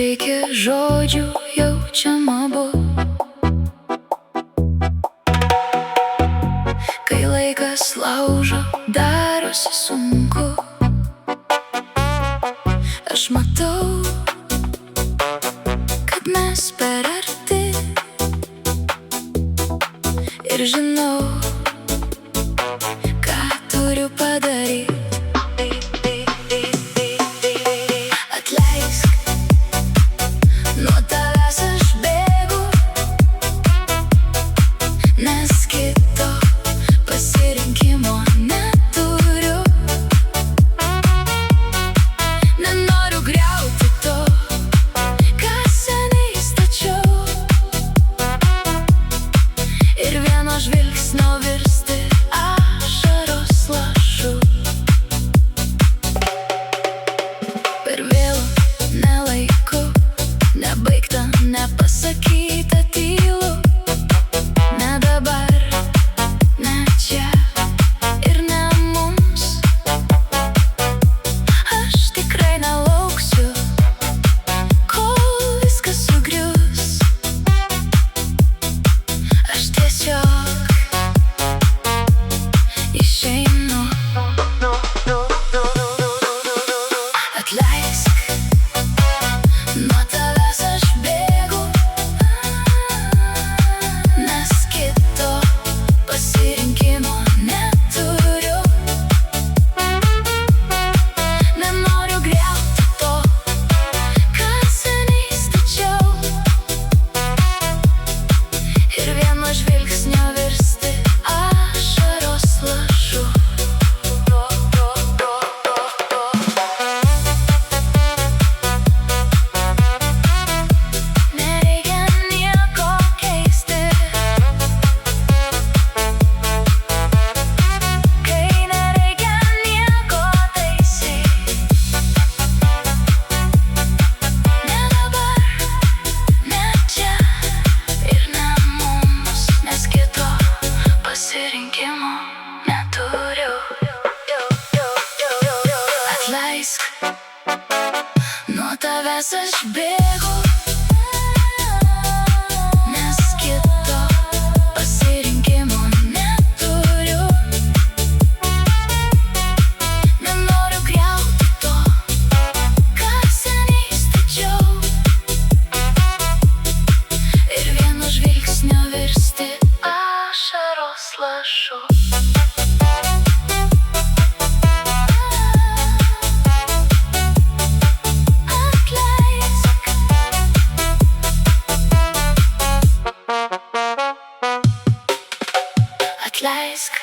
Nereikia žodžių, jaučiama kai laikas laužo, darosi sunku. Aš matau, kad mes per arti, ir žinau, ką turiu padaryti. Atleisk, nuo tavęs aš bėgu, nes kito pasirinkimo neturiu. Nenoriu griauti to, ką seniai stačiau, ir vieno žvilgsnio virsti ašaros lašu. Per vėlu, nelaiku, nebaigta, nepasakyta, tylu. Ne dabar, ne čia ir ne mums. Aš tikrai nelauksiu, kol viskas sugrius. Aš tiesiog išeinu. Atleisk, nuo tavęs aš bėgu, nes kito pasirinkimo neturiu. Nenoriu griauti to, ką seniai stačiau, ir vieno žvilgsnio virsti ašaros lašu. Nereikia nieko keisti, kai nereikia nieko taisyti. Ne dabar, ne čia ir ne mums, nes kito pasirinkimo neturiu. Atleisk, nuo tavęs aš bėgu, nes kito pasirinkimo neturiu. Nenoriu griauti to, ką seniai stačiau, ir vieno žvilgsnio virsti ašaros lašu. Atleisk.